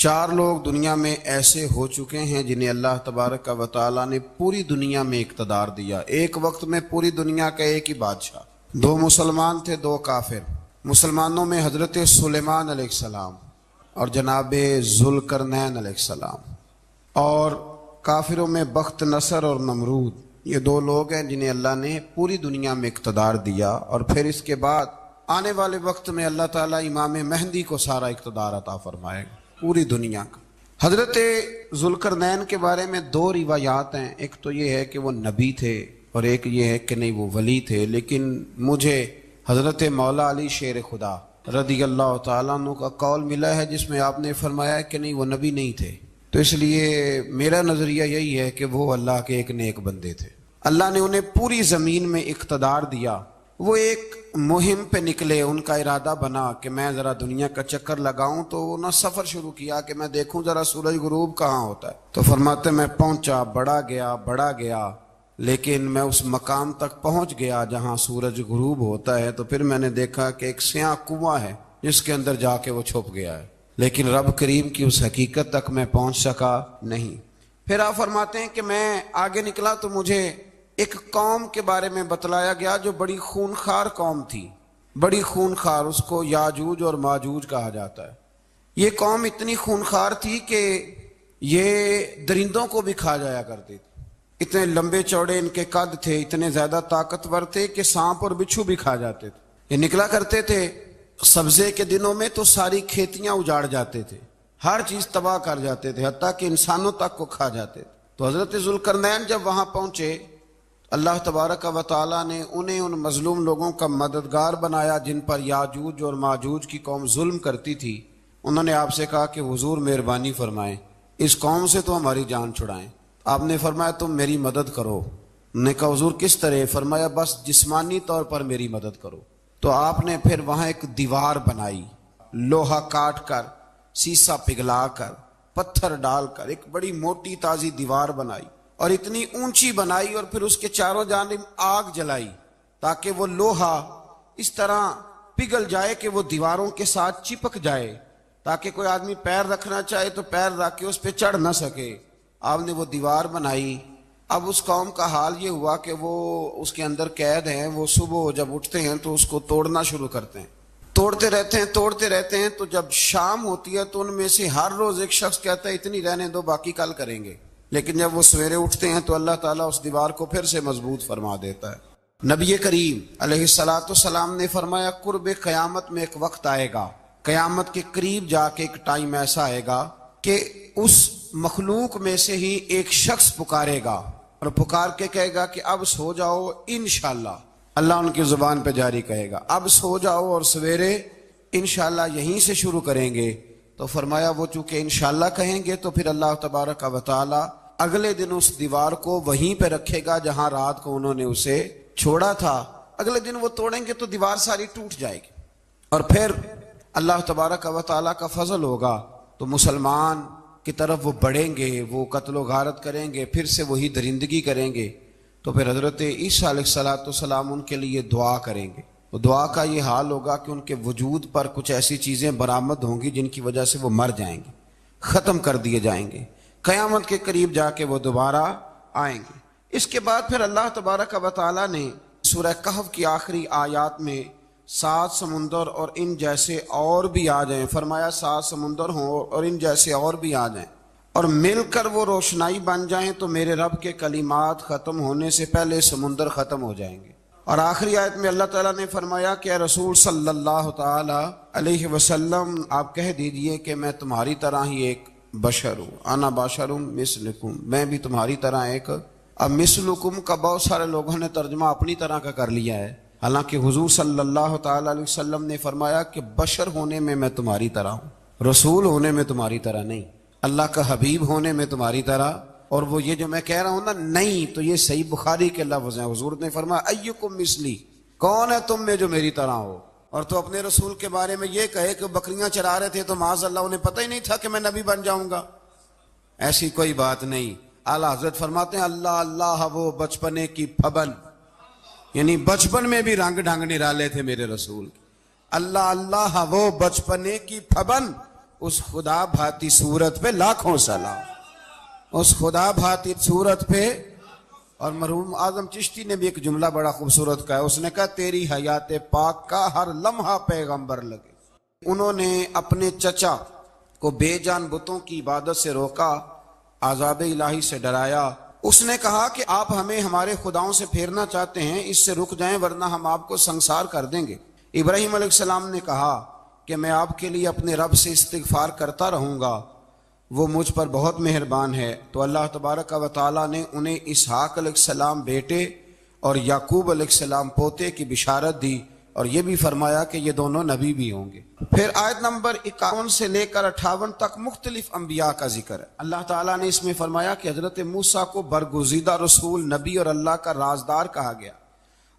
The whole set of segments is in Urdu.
4 لوگ دنیا میں ایسے ہو چکے ہیں جنہیں اللہ تبارک و تعالیٰ نے پوری دنیا میں اقتدار دیا، ایک وقت میں پوری دنیا کا ایک ہی بادشاہ۔ 2 مسلمان تھے، 2 کافر۔ مسلمانوں میں حضرت سلیمان علیہ السلام اور جناب ذوالقرنین علیہ السلام، اور کافروں میں بخت نصر اور نمرود۔ یہ 2 لوگ ہیں جنہیں اللہ نے پوری دنیا میں اقتدار دیا، اور پھر اس کے بعد آنے والے وقت میں اللہ تعالیٰ امام مہدی کو سارا اقتدار عطا فرمائے گا پوری دنیا کا۔ حضرت ذوالقرنین کے بارے میں 2 روایات ہیں، ایک تو یہ ہے کہ وہ نبی تھے اور ایک یہ ہے کہ نہیں وہ ولی تھے، لیکن مجھے حضرت مولا علی شیر خدا رضی اللہ تعالیٰ عنہ کا قول ملا ہے جس میں آپ نے فرمایا ہے کہ نہیں وہ نبی نہیں تھے، تو اس لیے میرا نظریہ یہی ہے کہ وہ اللہ کے ایک نیک بندے تھے۔ اللہ نے انہیں پوری زمین میں اقتدار دیا، وہ ایک مہم پہ نکلے، ان کا ارادہ بنا کہ میں ذرا دنیا کا چکر لگاؤں، تو انہوں نے سفر شروع کیا کہ میں دیکھوں ذرا سورج غروب کہاں ہوتا ہے، تو فرماتے میں پہنچا، بڑا گیا لیکن میں اس مقام تک پہنچ گیا جہاں سورج غروب ہوتا ہے، تو پھر میں نے دیکھا کہ ایک سیاہ کنواں ہے جس کے اندر جا کے وہ چھپ گیا ہے، لیکن رب کریم کی اس حقیقت تک میں پہنچ سکا نہیں۔ پھر آپ فرماتے ہیں کہ میں آگے نکلا تو مجھے ایک قوم کے بارے میں بتلایا گیا جو بڑی خونخوار قوم تھی، بڑی خونخوار، اس کو یاجوج اور ماجوج کہا جاتا ہے۔ یہ قوم اتنی خونخوار تھی کہ یہ درندوں کو بھی کھا جایا کرتی تھی، اتنے لمبے چوڑے ان کے قد تھے، اتنے زیادہ طاقتور تھے کہ سانپ اور بچھو بھی کھا جاتے تھے۔ یہ نکلا کرتے تھے سبزے کے دنوں میں تو ساری کھیتیاں اجاڑ جاتے تھے، ہر چیز تباہ کر جاتے تھے، حتیٰ کہ انسانوں تک کو کھا جاتے تھے۔ تو حضرت ذوالقرنین جب وہاں پہنچے، اللہ تبارک و تعالیٰ نے انہیں ان مظلوم لوگوں کا مددگار بنایا جن پر یاجوج اور ماجوج کی قوم ظلم کرتی تھی۔ انہوں نے آپ سے کہا کہ حضور مہربانی فرمائیں، اس قوم سے تو ہماری جان چھڑائیں۔ آپ نے فرمایا تم میری مدد کرو۔ انہوں نے کہا حضور کس طرح؟ فرمایا بس جسمانی طور پر میری مدد کرو۔ تو آپ نے پھر وہاں ایک دیوار بنائی، لوہا کاٹ کر، سیسا پگھلا کر، پتھر ڈال کر ایک بڑی موٹی تازی دیوار بنائی، اور اتنی اونچی بنائی، اور پھر اس کے چاروں جانب آگ جلائی تاکہ وہ لوہا اس طرح پگھل جائے کہ وہ دیواروں کے ساتھ چپک جائے، تاکہ کوئی آدمی پیر رکھنا چاہے تو پیر رکھ کے اس پہ چڑھ نہ سکے۔ آپ نے وہ دیوار بنائی۔ اب اس قوم کا حال یہ ہوا کہ وہ اس کے اندر قید ہیں، وہ صبح جب اٹھتے ہیں تو اس کو توڑنا شروع کرتے ہیں، توڑتے رہتے ہیں، تو جب شام ہوتی ہے تو ان میں سے ہر روز ایک شخص کہتا ہے اتنی رہنے دو باقی کل کریں گے، لیکن جب وہ سویرے اٹھتے ہیں تو اللہ تعالیٰ اس دیوار کو پھر سے مضبوط فرما دیتا ہے۔ نبی کریم علیہ السلام نے فرمایا قرب قیامت میں ایک وقت آئے گا، قیامت کے قریب جا کے ایک ٹائم ایسا آئے گا کہ اس مخلوق میں سے ہی ایک شخص پکارے گا اور پکار کے کہے گا کہ اب سو جاؤ انشاءاللہ۔ اللہ ان کی زبان پہ جاری کہے گا اب سو جاؤ اور سویرے انشاءاللہ یہیں سے شروع کریں گے۔ تو فرمایا وہ چونکہ انشاءاللہ کہیں گے تو پھر اللہ تبارک و تعالی اگلے دن اس دیوار کو وہیں پہ رکھے گا جہاں رات کو انہوں نے اسے چھوڑا تھا۔ اگلے دن وہ توڑیں گے تو دیوار ساری ٹوٹ جائے گی، اور پھر اللہ تبارک و تعالی کا فضل ہوگا تو مسلمان کی طرف وہ بڑھیں گے، وہ قتل و غارت کریں گے، پھر سے وہی درندگی کریں گے۔ تو پھر حضرت عیسیٰ علیہ السلام ان کے لیے دعا کریں گے، تو دعا کا یہ حال ہوگا کہ ان کے وجود پر کچھ ایسی چیزیں برآمد ہوں گی جن کی وجہ سے وہ مر جائیں گے، ختم کر دیے جائیں گے، قیامت کے قریب جا کے وہ دوبارہ آئیں گے۔ اس کے بعد پھر اللہ تبارک و تعالیٰ نے سورہ کہف کی آخری آیات میں 7 سمندر اور ان جیسے اور بھی آ جائیں، فرمایا 7 سمندر ہوں اور ان جیسے اور بھی آ جائیں اور مل کر وہ روشنائی بن جائیں تو میرے رب کے کلمات ختم ہونے سے پہلے سمندر ختم ہو جائیں گے۔ اور آخری آیت میں اللہ تعالیٰ نے فرمایا کہ اے رسول صلی اللہ تعالی علیہ وسلم آپ کہہ دیجئے کہ میں تمہاری طرح ہی ایک بشر ہوں، انا بشر مثلکم، میں بھی تمہاری طرح ایک۔ اب مثلکم کا بہت سارے لوگوں نے ترجمہ اپنی طرح کا کر لیا ہے، حالانکہ حضور صلی اللہ تعالی علیہ وسلم نے فرمایا کہ بشر ہونے میں تمہاری طرح ہوں، رسول ہونے میں تمہاری طرح نہیں، اللہ کا حبیب ہونے میں تمہاری طرح۔ اور وہ یہ جو میں کہہ رہا ہوں نا نہیں، تو یہ صحیح بخاری کے لفظ ہیں، حضور نے فرمایا ایکم مثلی، کون ہے تم میں جو میری طرح ہو؟ اور تو اپنے رسول کے بارے میں یہ کہے کہ بکریاں چرا رہے تھے تو معاذ اللہ انہیں پتہ ہی نہیں تھا کہ میں نبی بن جاؤں گا، ایسی کوئی بات نہیں۔ اعلیٰ حضرت فرماتے ہیں اللہ اللہ وہ بچپنے کی پھبن، یعنی بچپن میں بھی رنگ ڈھنگ نرالے تھے میرے رسول۔ اللہ اللہ وہ بچپنے کی پھبن اس خدا بھاتی صورت پہ لاکھوں سلام، اس خدا بھاتی صورت پہ۔ اور مرحوم اعظم چشتی نے بھی ایک جملہ بڑا خوبصورت کہا ہے، اس نے کہا تیری حیات پاک کا ہر لمحہ پیغمبر لگے۔ انہوں نے اپنے چچا کو بے جان بتوں کی عبادت سے روکا، عذاب الہی سے ڈرایا۔ اس نے کہا کہ آپ ہمیں ہمارے خداؤں سے پھیرنا چاہتے ہیں، اس سے رک جائیں ورنہ ہم آپ کو سنسار کر دیں گے۔ ابراہیم علیہ السلام نے کہا کہ میں آپ کے لیے اپنے رب سے استغفار کرتا رہوں گا، وہ مجھ پر بہت مہربان ہے۔ تو اللہ تبارک و تعالیٰ نے انہیں اسحاق علیہ السلام بیٹے اور یعقوب علیہ السلام پوتے کی بشارت دی، اور یہ بھی فرمایا کہ یہ دونوں نبی بھی ہوں گے۔ پھر آیت نمبر 51 سے لے کر 58 تک مختلف انبیاء کا ذکر ہے۔ اللہ تعالیٰ نے اس میں فرمایا کہ حضرت موسیٰ کو برگزیدہ رسول، نبی اور اللہ کا رازدار کہا گیا،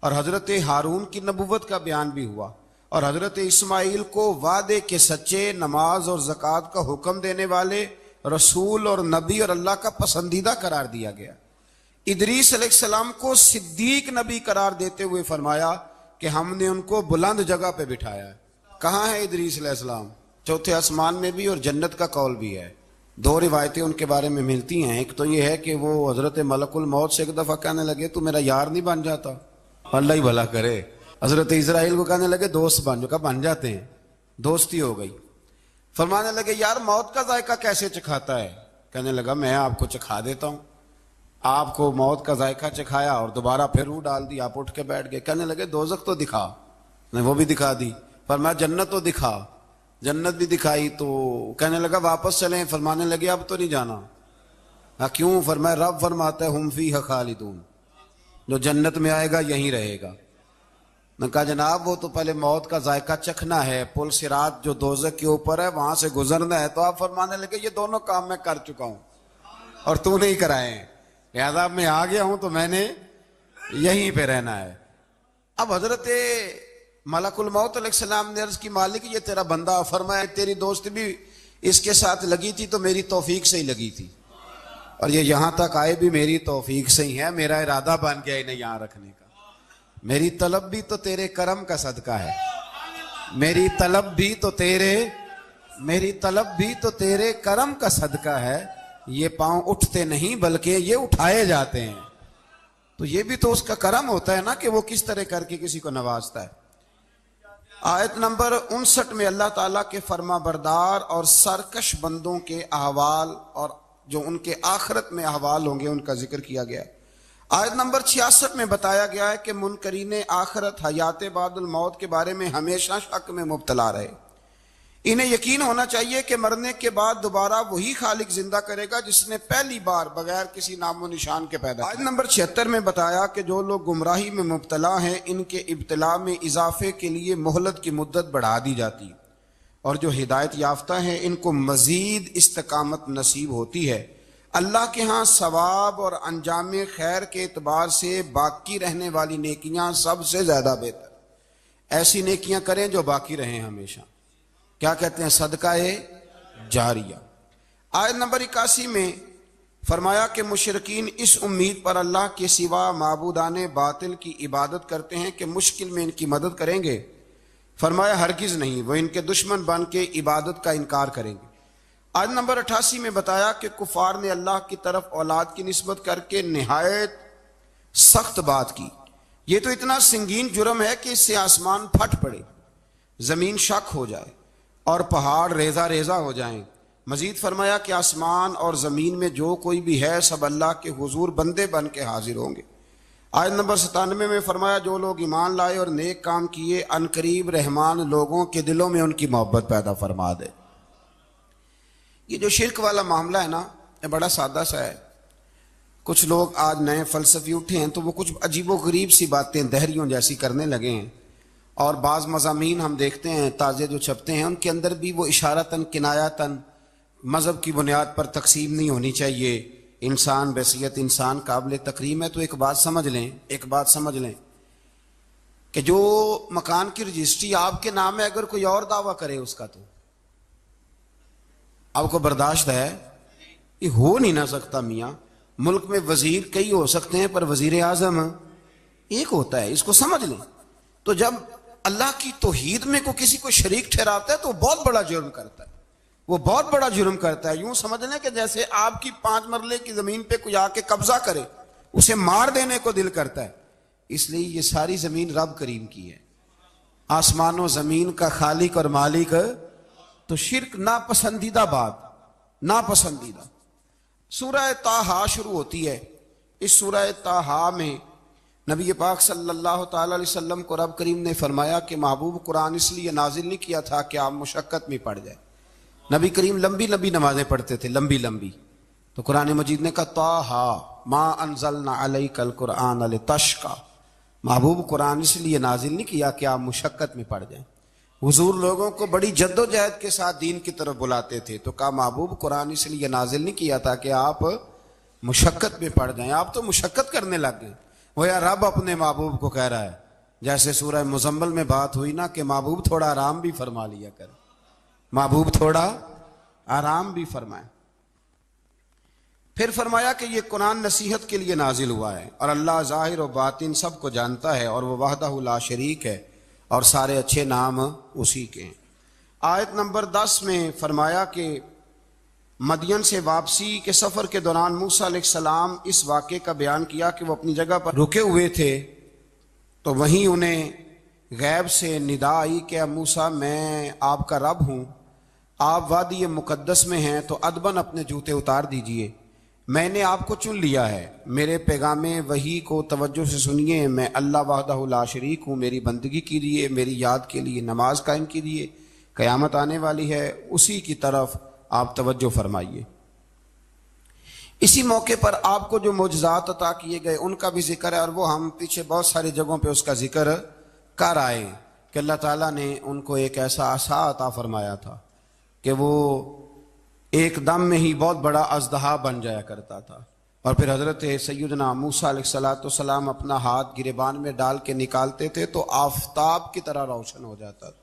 اور حضرت ہارون کی نبوت کا بیان بھی ہوا، اور حضرت اسماعیل کو وعدے کے سچے، نماز اور زکوٰۃ کا حکم دینے والے رسول اور نبی اور اللہ کا پسندیدہ قرار دیا گیا۔ ادریس علیہ السلام کو صدیق نبی قرار دیتے ہوئے فرمایا کہ ہم نے ان کو بلند جگہ پہ بٹھایا ہے۔ کہاں ہے ادریس علیہ السلام؟ چوتھے آسمان میں بھی، اور جنت کا قول بھی ہے۔ دو روایتیں ان کے بارے میں ملتی ہیں، ایک تو یہ ہے کہ وہ حضرت ملک الموت سے ایک دفعہ کہنے لگے تو میرا یار نہیں بن جاتا؟ اللہ ہی بھلا کرے۔ حضرت اسرائیل کو کہنے لگے دوست بن جو، کہا بن جاتے ہیں، دوستی ہو گئی۔ فرمانے لگے یار موت کا ذائقہ کیسے چکھاتا ہے؟ کہنے لگا میں آپ کو چکھا دیتا ہوں۔ آپ کو موت کا ذائقہ چکھایا اور دوبارہ پھر روح ڈال دی، آپ اٹھ کے بیٹھ گئے۔ کہنے لگے دوزخ تو دکھا، نے وہ بھی دکھا دی۔ فرمایا جنت تو دکھا، جنت بھی دکھائی۔ تو کہنے لگا واپس چلیں، فرمانے لگے اب تو نہیں جانا۔ ہاں کیوں؟ فرمایا رب فرماتا ہے ہم فیہا خالدون، جو جنت میں آئے گا یہیں رہے گا۔ میں کہا جناب وہ تو پہلے موت کا ذائقہ چکھنا ہے، پل صراط جو دوزخ کے اوپر ہے وہاں سے گزرنا ہے۔ تو آپ فرمانے لگے یہ دونوں کام میں کر چکا ہوں اور تو نہیں کرائے ہیں، لہذا میں آ گیا ہوں تو میں نے یہیں پہ رہنا ہے۔ اب حضرت ملک الموت علیہ السلام نے عرض کی مالک یہ تیرا بندہ، فرمایا تیری دوست بھی اس کے ساتھ لگی تھی تو میری توفیق سے ہی لگی تھی، اور یہ یہاں تک آئے بھی میری توفیق سے ہی ہے، میرا ارادہ بن گیا انہیں یہاں رکھنے کا۔ میری طلب بھی تو تیرے کرم کا صدقہ ہے، میری طلب بھی تو تیرے کرم کا صدقہ ہے۔ یہ پاؤں اٹھتے نہیں بلکہ یہ اٹھائے جاتے ہیں، تو یہ بھی تو اس کا کرم ہوتا ہے نا کہ وہ کس طرح کر کے کسی کو نوازتا ہے۔ آیت نمبر 59 میں اللہ تعالیٰ کے فرما بردار اور سرکش بندوں کے احوال اور جو ان کے آخرت میں احوال ہوں گے ان کا ذکر کیا گیا ہے۔ آیت نمبر 66 میں بتایا گیا ہے کہ منکرین آخرت حیات بعد الموت کے بارے میں ہمیشہ شک میں مبتلا رہے۔ انہیں یقین ہونا چاہیے کہ مرنے کے بعد دوبارہ وہی خالق زندہ کرے گا جس نے پہلی بار بغیر کسی نام و نشان کے پیدا کیا۔ آیت نمبر 76 میں بتایا کہ جو لوگ گمراہی میں مبتلا ہیں ان کے ابتلا میں اضافے کے لیے مہلت کی مدت بڑھا دی جاتی، اور جو ہدایت یافتہ ہیں ان کو مزید استقامت نصیب ہوتی ہے۔ اللہ کے ہاں ثواب اور انجام خیر کے اعتبار سے باقی رہنے والی نیکیاں سب سے زیادہ بہتر۔ ایسی نیکیاں کریں جو باقی رہیں ہمیشہ، کیا کہتے ہیں؟ صدقہ جاریہ۔ آیت نمبر 81 میں فرمایا کہ مشرکین اس امید پر اللہ کے سوا معبودان باطل کی عبادت کرتے ہیں کہ مشکل میں ان کی مدد کریں گے۔ فرمایا ہرگز نہیں، وہ ان کے دشمن بن کے عبادت کا انکار کریں گے۔ آیت نمبر 88 میں بتایا کہ کفار نے اللہ کی طرف اولاد کی نسبت کر کے نہایت سخت بات کی۔ یہ تو اتنا سنگین جرم ہے کہ اس سے آسمان پھٹ پڑے، زمین شک ہو جائے اور پہاڑ ریزہ ریزہ ہو جائیں۔ مزید فرمایا کہ آسمان اور زمین میں جو کوئی بھی ہے سب اللہ کے حضور بندے بن کے حاضر ہوں گے۔ آیت نمبر 97 میں فرمایا جو لوگ ایمان لائے اور نیک کام کیے عنقریب رحمان لوگوں کے دلوں میں ان کی محبت پیدا فرما دے۔ یہ جو شرک والا معاملہ ہے نا، یہ بڑا سادہ سا ہے۔ کچھ لوگ آج نئے فلسفی اٹھے ہیں تو وہ کچھ عجیب و غریب سی باتیں دہریوں جیسی کرنے لگے ہیں، اور بعض مضامین ہم دیکھتے ہیں تازے جو چھپتے ہیں ان کے اندر بھی وہ اشارتاً کنایاتاً مذہب کی بنیاد پر تقسیم نہیں ہونی چاہیے، انسان بحیثیت انسان قابل تکریم ہے۔ تو ایک بات سمجھ لیں کہ جو مکان کی رجسٹری آپ کے نام ہے اگر کوئی اور دعویٰ کرے اس کا تو آپ کو برداشت ہے؟ یہ ہو نہیں نہ سکتا میاں۔ ملک میں وزیر کئی ہو سکتے ہیں پر وزیر اعظم ایک ہوتا ہے، اس کو سمجھ لیں۔ تو جب اللہ کی توحید میں کو کسی کو شریک ٹھہراتا ہے تو بہت بڑا جرم کرتا ہے۔ وہ بہت بڑا جرم کرتا ہے. یوں سمجھ لیں کہ جیسے آپ کی 5 مرلے کی زمین پہ کوئی آ کے قبضہ کرے, اسے مار دینے کو دل کرتا ہے. اس لیے یہ ساری زمین رب کریم کی ہے, آسمان و زمین کا خالق اور مالک. تو شرک ناپسندیدہ بات, ناپسندیدہ. سورہ طٰہٰ شروع ہوتی ہے. اس سورہ طٰہٰ میں نبی پاک صلی اللہ تعالی علیہ وسلم کو رب کریم نے فرمایا کہ محبوب, قرآن اس لیے نازل نہیں کیا تھا کہ آپ مشقت میں پڑ جائے. نبی کریم لمبی لمبی نمازیں پڑھتے تھے, لمبی لمبی. تو قرآن مجید نے کہا طٰہٰ ما انزلنا علیک القرآن لتشقیٰ, محبوب قرآن اس لیے نازل نہیں کیا کہ آپ مشقت میں پڑ جائیں. حضور لوگوں کو بڑی جد و جہد کے ساتھ دین کی طرف بلاتے تھے, تو کہا محبوب قرآن اس لیے نازل نہیں کیا تھا کہ آپ مشقت میں پڑ جائیں. آپ تو مشقت کرنے لگ گئے. وہ یا رب اپنے محبوب کو کہہ رہا ہے, جیسے سورہ مزمل میں بات ہوئی نا کہ محبوب تھوڑا آرام بھی فرما لیا کر, محبوب تھوڑا آرام بھی فرمائے. پھر فرمایا کہ یہ قرآن نصیحت کے لیے نازل ہوا ہے, اور اللہ ظاہر و باطن سب کو جانتا ہے, اور وہ وحدہ لا شریک ہے, اور سارے اچھے نام اسی کے ہیں. آیت نمبر 10 میں فرمایا کہ مدین سے واپسی کے سفر کے دوران موسیٰ علیہ السلام اس واقعے کا بیان کیا کہ وہ اپنی جگہ پر رکے ہوئے تھے, تو وہیں انہیں غیب سے ندا آئی کہ موسیٰ میں آپ کا رب ہوں, آپ وادی مقدس میں ہیں تو ادباً اپنے جوتے اتار دیجئے, میں نے آپ کو چن لیا ہے. میرے پیغام وحی کو توجہ سے سنیے, میں اللہ وحدہ لا شریک ہوں, میری بندگی کیجیے, میری یاد کے لیے نماز قائم کیجیے, قیامت آنے والی ہے, اسی کی طرف آپ توجہ فرمائیے. اسی موقع پر آپ کو جو معجزات عطا کیے گئے ان کا بھی ذکر ہے, اور وہ ہم پیچھے بہت ساری جگہوں پہ اس کا ذکر کر آئے کہ اللہ تعالیٰ نے ان کو ایک ایسا عصا عطا فرمایا تھا کہ وہ ایک دم میں ہی بہت بڑا اژدہا بن جایا کرتا تھا. اور پھر حضرت سیدنا موسیٰ علیہ السلام اپنا ہاتھ گریبان میں ڈال کے نکالتے تھے تو آفتاب کی طرح روشن ہو جاتا تھا.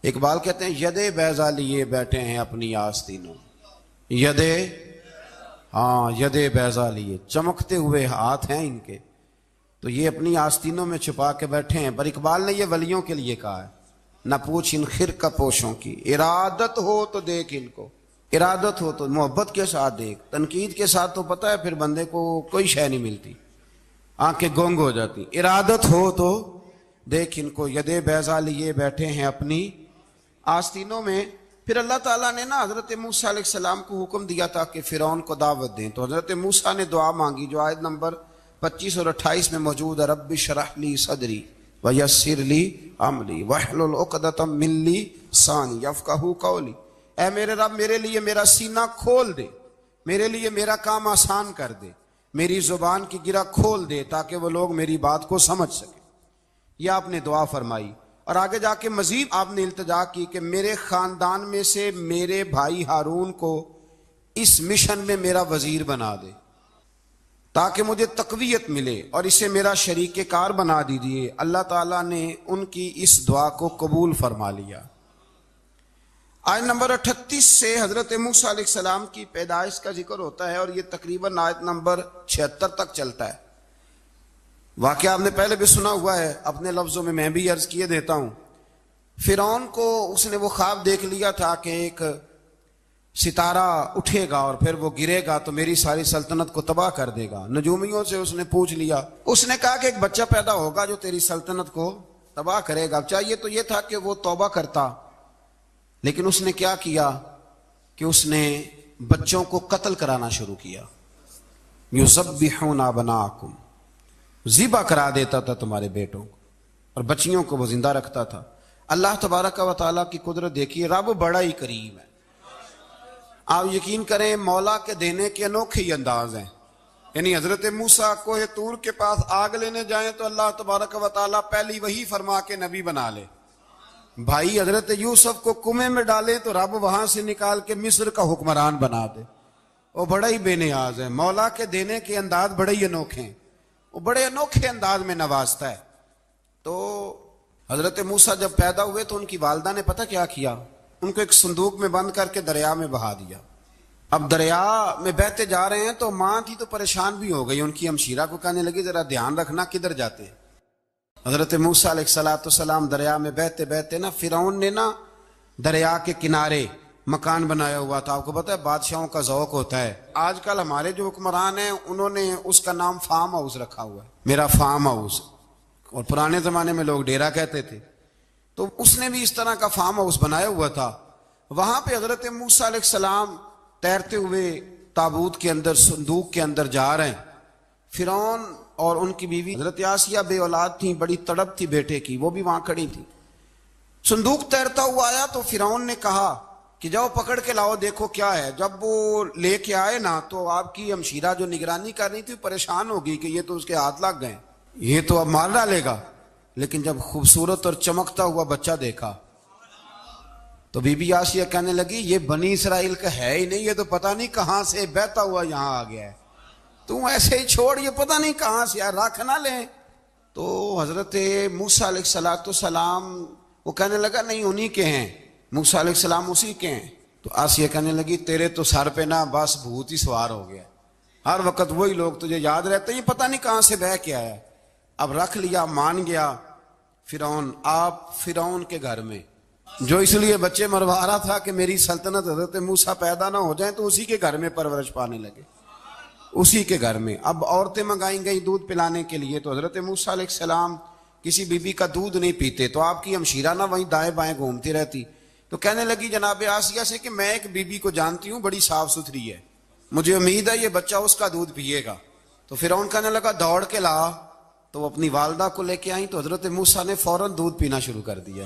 اقبال کہتے ہیں ید بیضا لیے بیٹھے ہیں اپنی آستینوں, ید بیضا لیے, چمکتے ہوئے ہاتھ ہیں ان کے, تو یہ اپنی آستینوں میں چھپا کے بیٹھے ہیں. پر اقبال نے یہ ولیوں کے لیے کہا ہے, نہ پوچھ ان خرقہ پوشوں کی, ارادت ہو تو دیکھ ان کو, ارادت ہو تو محبت کے ساتھ دیکھ, تنقید کے ساتھ تو پتہ ہے پھر بندے کو کوئی شے نہیں ملتی, آنکھیں گونگ ہو جاتی. ارادت ہو تو دیکھ ان کو, ید بیضا لیے بیٹھے ہیں اپنی آستینوں میں. پھر اللہ تعالیٰ نے نا حضرت موسیٰ علیہ السلام کو حکم دیا تھا کہ فرعون کو دعوت دیں, تو حضرت موسیٰ نے دعا مانگی جو آیت نمبر 25 اور 28 میں موجود ہے, رب اشرح لی صدری ویسر لی امری واحلل عقدۃ من لسانی یفقہوا قولی, اے میرے رب میرے لیے میرا سینہ کھول دے, میرے لیے میرا کام آسان کر دے, میری زبان کی گرہ کھول دے تاکہ وہ لوگ میری بات کو سمجھ سکیں. یہ آپ نے دعا فرمائی, اور آگے جا کے مزید آپ نے التجا کی کہ میرے خاندان میں سے میرے بھائی ہارون کو اس مشن میں میرا وزیر بنا دے تاکہ مجھے تقویت ملے, اور اسے میرا شریک کار بنا دیجیے. اللہ تعالیٰ نے ان کی اس دعا کو قبول فرما لیا. آیت نمبر 38 سے حضرت موسیٰ علیہ السلام کی پیدائش کا ذکر ہوتا ہے, اور یہ تقریباً آیت نمبر 76 تک چلتا ہے. واقعہ آپ نے پہلے بھی سنا ہوا ہے, اپنے لفظوں میں میں بھی عرض کیے دیتا ہوں. فرعون کو اس نے وہ خواب دیکھ لیا تھا کہ ایک ستارہ اٹھے گا اور پھر وہ گرے گا تو میری ساری سلطنت کو تباہ کر دے گا. نجومیوں سے اس نے پوچھ لیا, اس نے کہا کہ ایک بچہ پیدا ہوگا جو تیری سلطنت کو تباہ کرے گا. چاہیے تو یہ تھا کہ وہ توبہ کرتا, لیکن اس نے کیا کیا کہ اس نے بچوں کو قتل کرانا شروع کیا. یذبحون ابناءکم, ذبح کرا دیتا تھا تمہارے بیٹوں کو, اور بچیوں کو وہ زندہ رکھتا تھا. اللہ تبارک و تعالیٰ کی قدرت دیکھیے, رب بڑا ہی کریم ہے. آپ یقین کریں مولا کے دینے کے انوکھے ہی انداز ہیں. یعنی حضرت موسیٰ کوہ طور کے پاس آگ لینے جائیں تو اللہ تبارک و تعالیٰ پہلی وہی فرما کے نبی بنا لے. بھائی حضرت یوسف کو کنویں میں ڈالے تو رب وہاں سے نکال کے مصر کا حکمران بنا دے. وہ بڑا ہی بے نیاز ہے. مولا کے دینے کے انداز بڑے ہی انوکھے ہیں, وہ بڑے انوکھے انداز میں نوازتا ہے. تو حضرت موسیٰ جب پیدا ہوئے تو ان کی والدہ نے پتہ کیا کیا, ان کو ایک صندوق میں بند کر کے دریا میں بہا دیا. اب دریا میں بہتے جا رہے ہیں تو ماں تھی تو پریشان بھی ہو گئی. ان کی ہمشیرہ کو کہنے لگی ذرا دھیان رکھنا کدھر جاتے ہیں. حضرت موسیٰ علیہ السلام دریا میں بہتے بہتے نا فرعون نے نا دریا کے کنارے مکان بنایا ہوا تھا. آپ کو پتا ہے بادشاہوں کا ذوق ہوتا ہے. آج کل ہمارے جو حکمران ہیں انہوں نے اس کا نام فارم ہاؤس رکھا ہوا ہے, میرا فارم ہاؤس, اور پرانے زمانے میں لوگ ڈیرا کہتے تھے. تو اس نے بھی اس طرح کا فارم ہاؤس بنایا ہوا تھا. وہاں پہ حضرت موسیٰ علیہ السلام تیرتے ہوئے تابوت کے اندر, صندوق کے اندر جا رہے ہیں. فرعون اور ان کی بیوی حضرت آسیہ بے اولاد تھیں, بڑی تڑپ تھی بیٹے کی, وہ بھی وہاں کھڑی تھی. صندوق تیرتا ہوا آیا تو فرعون نے کہا کہ جاؤ پکڑ کے لاؤ دیکھو کیا ہے. جب وہ لے کے آئے نا تو آپ کی ہمشیرہ جو نگرانی کر رہی تھی پریشان ہو گئی کہ یہ تو اس کے ہاتھ لگ گئے, یہ تو اب مار ڈالے گا. لیکن جب خوبصورت اور چمکتا ہوا بچہ دیکھا تو بی بی آسیہ کہنے لگی یہ بنی اسرائیل کا ہے ہی نہیں, یہ تو پتہ نہیں کہاں سے بہتا ہوا یہاں آ گیا ہے, تو ایسے ہی چھوڑ, یہ پتہ نہیں کہاں سے, یار رکھ نہ لیں. تو حضرت موسیٰ علیہ السلام وہ کہنے لگا نہیں انہی کے ہیں, موسیٰ علیہ السلام اسی کے ہیں. تو آسیہ کہنے لگی تیرے تو سر پہ نا بس بھوت ہی سوار ہو گیا, ہر وقت وہی لوگ تجھے یاد رہتے ہیں, پتہ نہیں کہاں سے بہ کے آیا. اب رکھ لیا, مان گیا فرعون. آپ فرعون کے گھر میں جو اس لیے بچے مروا رہا تھا کہ میری سلطنت حضرت موسیٰ پیدا نہ ہو جائیں, تو اسی کے گھر میں پرورش پانے لگے, اسی کے گھر میں. اب عورتیں منگائیں گئی دودھ پلانے کے لیے, تو حضرت موسیٰ علیہ السلام کسی بی بی کا دودھ نہیں پیتے, تو آپ کی ہمشیرہ نہ وہیں دائیں بائیں گھومتی رہتی. تو کہنے لگی جناب آسیہ سے کہ میں ایک بی بی کو جانتی ہوں, بڑی صاف ستھری ہے, مجھے امید ہے یہ بچہ اس کا دودھ پیے گا. تو فرعون کہنے لگا دوڑ کے لا. تو وہ اپنی والدہ کو لے کے آئیں تو حضرت موسیٰ نے فوراً دودھ پینا شروع کر دیا.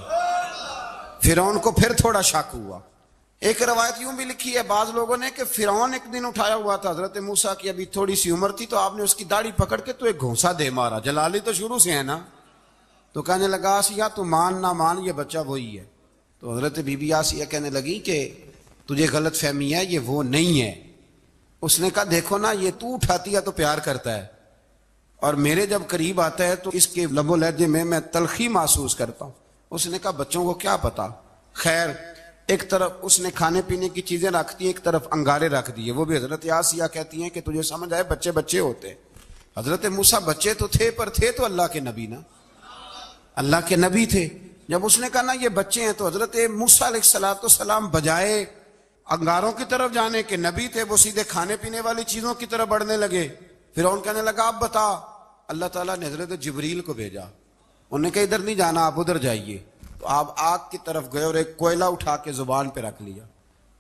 فرعون کو پھر تھوڑا شک ہوا. ایک روایت یوں بھی لکھی ہے بعض لوگوں نے کہ فرعون ایک دن اٹھایا ہوا تھا حضرت موسیٰ کی, ابھی تھوڑی سی عمر تھی, تو آپ نے اس کی داڑھی پکڑ کے تو ایک گھونسا دے مارا. جلالی تو شروع سے ہے نا. تو کہنے لگا آسیہ تو مان نہ مان یہ بچہ وہی ہے. تو حضرت بی بی آسیہ کہنے لگی کہ تجھے غلط فہمی ہے, یہ وہ نہیں ہے. اس نے کہا دیکھو نا یہ تو اٹھاتی ہے تو پیار کرتا ہے, اور میرے جب قریب آتا ہے تو اس کے لب و لہجے میں تلخی محسوس کرتا ہوں. اس نے کہا بچوں کو کیا پتا. خیر ایک طرف اس نے کھانے پینے کی چیزیں رکھ دی, ایک طرف انگارے رکھ دیے. وہ بھی حضرت آسیہ کہتی ہیں کہ تجھے سمجھ آئے بچے بچے ہوتے. حضرت موسیٰ بچے تو تھے, پر تھے تو اللہ کے نبی نا, اللہ کے نبی تھے. جب اس نے کہا نا یہ بچے ہیں, تو حضرت موسیٰ علیہ السلام بجائے انگاروں کی طرف جانے کے نبی تھے, وہ سیدھے کھانے پینے والی چیزوں کی طرف بڑھنے لگے. فرعون کہنے لگا اب بتا. اللہ تعالیٰ نے حضرت جبریل کو بھیجا, انہوں نے کہا ادھر نہیں جانا آپ ادھر جائیے. تو آپ آگ کی طرف گئے اور ایک کوئلہ اٹھا کے زبان پہ رکھ لیا.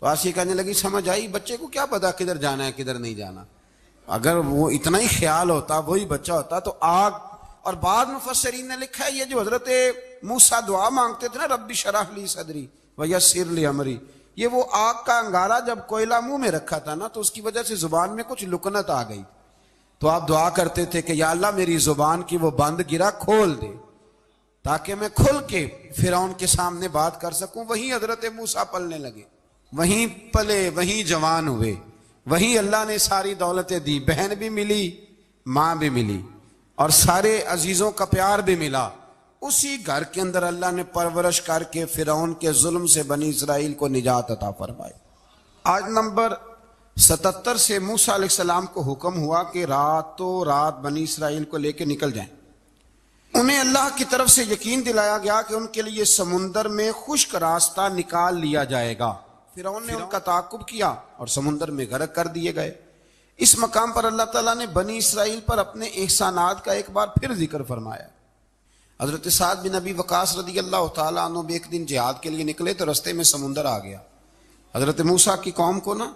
تو آسیہ کہنے لگی سمجھ آئی, بچے کو کیا پتا کدھر جانا ہے کدھر نہیں جانا. اگر وہ اتنا ہی خیال ہوتا, وہی بچہ ہوتا تو آگ. اور بعض مفسرین نے لکھا ہے یہ جو حضرت موسیٰ دعا مانگتے تھے نا ربی شرح لی صدری ویسر لی امری, یہ وہ آگ کا انگارہ جب کوئلہ منہ میں رکھا تھا نا, تو اس کی وجہ سے زبان میں کچھ لکنت آ گئی. تو آپ دعا کرتے تھے کہ یا اللہ میری زبان کی وہ بند گرا کھول دے, تاکہ میں کھل کے فرعون کے سامنے بات کر سکوں. وہیں حضرت موسیٰ پلنے لگے, وہیں پلے, وہیں جوان ہوئے, وہیں اللہ نے ساری دولتیں دی. بہن بھی ملی, ماں بھی ملی, اور سارے عزیزوں کا پیار بھی ملا. اسی گھر کے اندر اللہ نے پرورش کر کے فرعون کے ظلم سے بنی اسرائیل کو نجات عطا فرمائی. آج نمبر 77 سے موسیٰ علیہ السلام کو حکم ہوا کہ راتوں رات بنی اسرائیل کو لے کے نکل جائیں. انہیں اللہ کی طرف سے یقین دلایا گیا کہ ان کے لیے سمندر میں خشک راستہ نکال لیا جائے گا. فرعون نے ان کا تعاقب کیا اور سمندر میں غرق کر دیے گئے. اس مقام پر اللہ تعالیٰ نے بنی اسرائیل پر اپنے احسانات کا ایک بار پھر ذکر فرمایا. حضرت سعد بن ابی وقاص رضی اللہ تعالیٰ عنہ بھی ایک دن جہاد کے لیے نکلے تو رستے میں سمندر آ گیا. حضرت موسیٰ کی قوم کو نا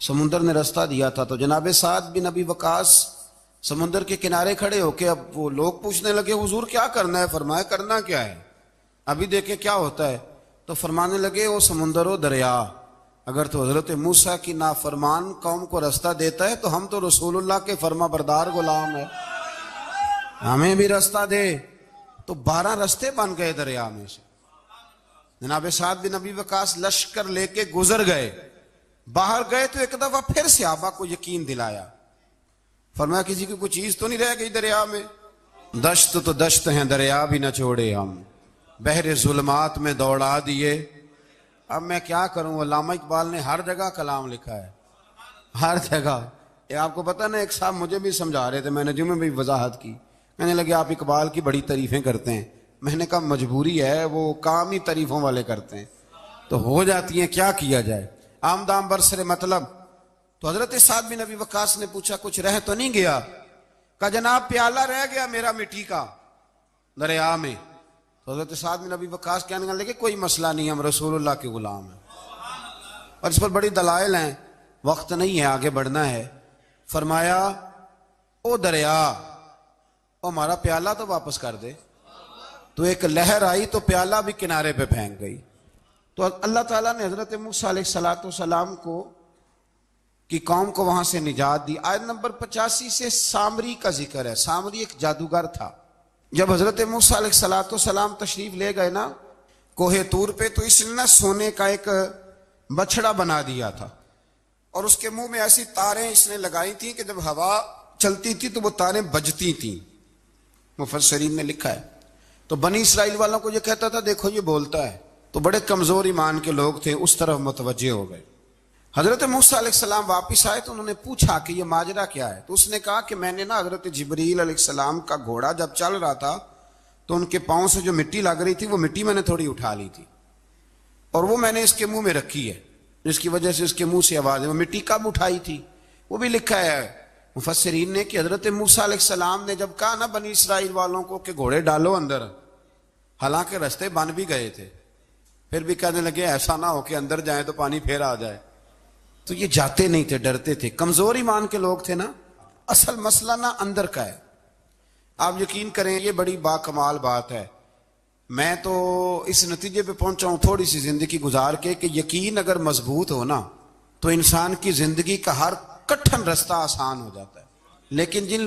سمندر نے رستہ دیا تھا. تو جناب سعد بن ابی وقاص سمندر کے کنارے کھڑے ہو کے, اب وہ لوگ پوچھنے لگے حضور کیا کرنا ہے. فرمایا کرنا کیا ہے, ابھی دیکھیں کیا ہوتا ہے. تو فرمانے لگے وہ سمندر و دریا, اگر تو حضرت موسیٰ کی نافرمان قوم کو رستہ دیتا ہے تو ہم تو رسول اللہ کے فرما بردار غلام ہیں, ہمیں بھی رستہ دے. تو 12 رستے بن گئے دریا میں سے. جناب سعد بن ابی وقاص لشکر لے کے گزر گئے, باہر گئے تو ایک دفعہ پھر صحابہ کو یقین دلایا. فرمایا کسی کی کوئی چیز تو نہیں رہ گئی دریا میں. دشت تو دشت ہیں دریا بھی نہ چھوڑے ہم, بحر ظلمات میں دوڑا دیے. اب میں کیا کروں, علامہ اقبال نے ہر جگہ کلام لکھا ہے, ہر جگہ. یہ آپ کو پتہ نا, ایک صاحب مجھے بھی سمجھا رہے تھے, میں نے جمعے میں بھی وضاحت کی. کہنے لگے آپ اقبال کی بڑی تعریفیں کرتے ہیں. میں نے کہا مجبوری ہے, وہ کام ہی تعریفوں والے کرتے ہیں. تو ہو جاتی ہیں، کیا کیا جائے، آمدام برسر مطلب۔ تو حضرت سعد بن ابی وقاص نے پوچھا کچھ رہ تو نہیں گیا؟ کہا جناب پیالہ رہ گیا میرا مٹی کا دریا میں۔ تو حضرت سعد بن ابی وقاص کہنے لگے کوئی مسئلہ نہیں، ہم رسول اللہ کے غلام ہیں، اور اس پر بڑی دلائل ہیں، وقت نہیں ہے آگے بڑھنا ہے۔ فرمایا او دریا، او ہمارا پیالہ تو واپس کر دے۔ تو ایک لہر آئی تو پیالہ بھی کنارے پہ پھینک گئی۔ تو اللہ تعالیٰ نے حضرت موسیٰ علیہ السلام کو کی قوم کو وہاں سے نجات دی۔ آیت نمبر 85 سے سامری کا ذکر ہے۔ سامری ایک جادوگر تھا۔ جب حضرت موسیٰ علیہ السلام تشریف لے گئے نا کوہ طور پہ، تو اس نے نا سونے کا ایک بچڑا بنا دیا تھا، اور اس کے منہ میں ایسی تاریں اس نے لگائی تھیں کہ جب ہوا چلتی تھی تو وہ تاریں بجتی تھیں، مفسرین نے لکھا ہے۔ تو بنی اسرائیل والوں کو یہ کہتا تھا دیکھو یہ بولتا ہے، تو بڑے کمزور ایمان کے لوگ تھے، اس طرف متوجہ ہو گئے۔ حضرت موسیٰ علیہ السلام واپس آئے تو انہوں نے پوچھا کہ یہ ماجرا کیا ہے؟ تو اس نے کہا کہ میں نے نا حضرت جبریل علیہ السلام کا گھوڑا جب چل رہا تھا تو ان کے پاؤں سے جو مٹی لگ رہی تھی وہ مٹی میں نے تھوڑی اٹھا لی تھی، اور وہ میں نے اس کے منہ میں رکھی ہے، جس کی وجہ سے اس کے منہ سے آواز ہے۔ وہ مٹی کب اٹھائی تھی وہ بھی لکھا ہے مفسرین نے کہ حضرت موسیٰ علیہ السلام نے جب کہا نا بنی اسرائیل والوں کو کہ گھوڑے ڈالو اندر، حالانکہ رستے بن بھی گئے تھے، پھر بھی کہنے لگے ایسا نہ ہو کہ اندر جائیں تو پانی پھر آ جائے، تو یہ جاتے نہیں تھے، ڈرتے تھے، کمزور ایمان کے لوگ تھے نا۔ اصل مسئلہ نا اندر کا ہے۔ آپ یقین کریں یہ بڑی باکمال بات ہے، میں تو اس نتیجے پہ پہنچا ہوں تھوڑی سی زندگی گزار کے کہ یقین اگر مضبوط ہو نا تو انسان کی زندگی کا ہر کٹھن رستہ آسان ہو جاتا ہے، لیکن جن